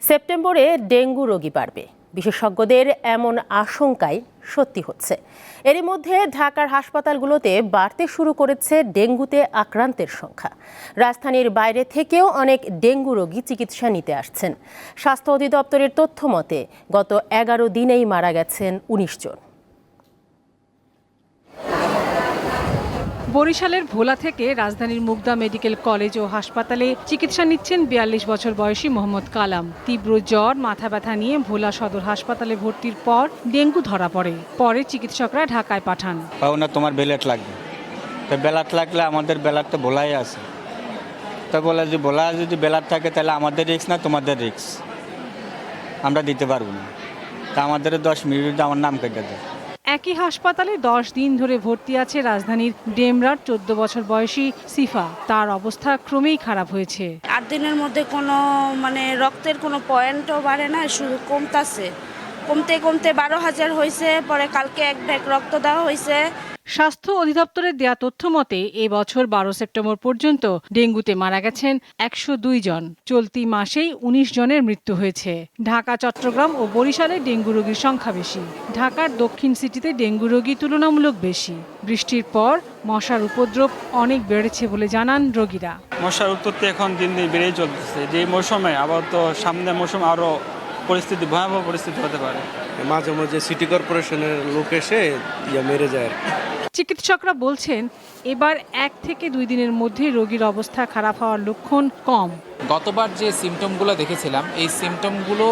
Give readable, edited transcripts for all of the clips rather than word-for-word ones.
সেপ্টেম্বরে ডেঙ্গু রোগী বাড়বে, বিশেষজ্ঞদের এমন আশঙ্কাই সত্যি হচ্ছে। এরই মধ্যে ঢাকার হাসপাতালগুলোতে বাড়তে শুরু করেছে ডেঙ্গুতে আক্রান্তের সংখ্যা। রাজধানীর বাইরে থেকেও অনেক ডেঙ্গু রোগী চিকিৎসা নিতে আসছেন। স্বাস্থ্য অধিদপ্তরের তথ্য মতে গত 11 দিনেই মারা গেছেন 19 জন। বরিশালের ভোলা থেকে রাজধানীর মুগদা মেডিকেল কলেজ ও হাসপাতালে চিকিৎসা নিচ্ছেন 42 বছর বয়সী মোহাম্মদ কালাম। তীব্র জ্বর, মাথা ব্যথা নিয়ে ভোলা সদর হাসপাতালে ভর্তির পর ডেঙ্গু ধরা পড়ে। পরে চিকিৎসকরা ঢাকায় পাঠান। না তোমার ব্যালেট লাগবে, তো ব্যালেট লাগলে আমাদের ব্যালেট তো ভোলাই আছে, তো বলে যে ভোলা যদি ব্যালেট থাকে তাহলে আমাদের রিস্ক না তোমাদের রিস্ক, আমরা দিতে পারবো না। তা আমাদের 10 মিনিট আমার নাম কেটে দেয়। একই হাসপাতালে 10 দিন ধরে ভর্তি আছে রাজধানীর ডেমরার 14 বছর বয়সী সিফা। তার অবস্থা ক্রমেই খারাপ হয়েছে। 8 দিনের মধ্যে কোনো রক্তের কোনো পয়েন্টও বাড়ে না, শুধু কমতাছে। কমতে 12,000 হয়েছে, পরে কালকে 1 ব্যাগ রক্ত দেওয়া হয়েছে। স্বাস্থ্য অধিদপ্তরের দেয়া তথ্য মতে এ বছর 12 সেপ্টেম্বর পর্যন্ত ডেঙ্গুতে মারা গেছেন 102 জন। চলতি মাসেই 19 জনের মৃত্যু হয়েছে। ঢাকা, চট্টগ্রাম ও বরিশালে ডেঙ্গু রোগীর সংখ্যা বেশি। ঢাকার দক্ষিণ সিটিতে ডেঙ্গু রোগী তুলনামূলক বেশি। বৃষ্টির পর মশার উপদ্রব অনেক বেড়েছে বলে জানান রোগীরা। মশার উৎপত্তি এখন দিন দিন বেড়েই চলতেছে। যে মৌসুমে আবার তো সামনে মৌসুম আরও ভয়াবহ পরিস্থিতি হতে পারে। মাঝে মাঝে সিটি কর্পোরেশনের লোক এসে মেরে যায়। চিকিৎসকরা বলছেন এবার 1 থেকে 2 দিনের মধ্যে রোগীর অবস্থা খারাপ হওয়ার লক্ষণ কম। গতবার যে সিমটমগুলো দেখেছিলাম, এই সিমটমগুলো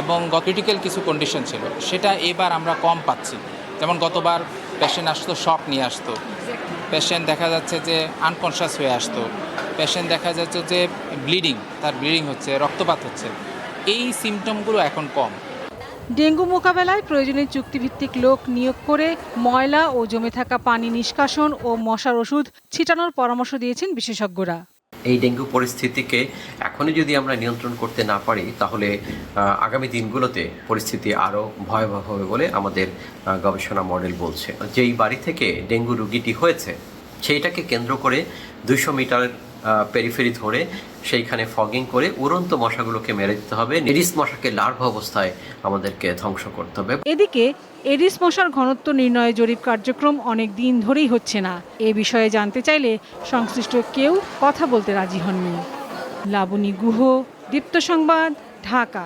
এবং ক্রিটিক্যাল কিছু কন্ডিশন ছিল, সেটা এবার আমরা কম পাচ্ছি। যেমন গতবার পেশেন্ট আসতো, শক নিয়ে আসতো, পেশেন্ট দেখা যাচ্ছে যে আনকনশাস হয়ে আসতো, পেশেন্ট দেখা যাচ্ছে যে তার ব্লিডিং হচ্ছে, রক্তপাত হচ্ছে। এই সিমটমগুলো এখন কম। ডেঙ্গু মোকাবেলায় প্রয়োজনীয় চুক্তিভিত্তিক লোক নিয়োগ করে ময়লা ও জমে থাকা পানি নিষ্কাশন ও মশার ওষুধ ছিটানোর পরামর্শ দিয়েছেন বিশেষজ্ঞরা। এই ডেঙ্গু পরিস্থিতিকে এখনই যদি আমরা নিয়ন্ত্রণ করতে না পারি, তাহলে আগামী দিনগুলোতে পরিস্থিতি আরও ভয়াবহ হবে বলে আমাদের গবেষণা মডেল বলছে। যেই বাড়ি থেকে ডেঙ্গু রোগীটি হয়েছে সেইটাকে কেন্দ্র করে 200 মিটার পেরিফেরি ধরে সেইখানে ফগিং করে উড়ন্ত মশাগুলোকে মেরে দিতে হবে। এডিস মশাকে লার্ভা অবস্থায় আমাদেরকে ধ্বংস করতে হবে। এদিকে এডিস মশার ঘনত্ব নির্ণয় জরিপ কার্যক্রম অনেক দিন ধরেই হচ্ছে না। এ বিষয়ে জানতে চাইলে সংশ্লিষ্ট কেউ কথা বলতে রাজি হননি। লাবণী গুহ, দীপ্ত সংবাদ, ঢাকা।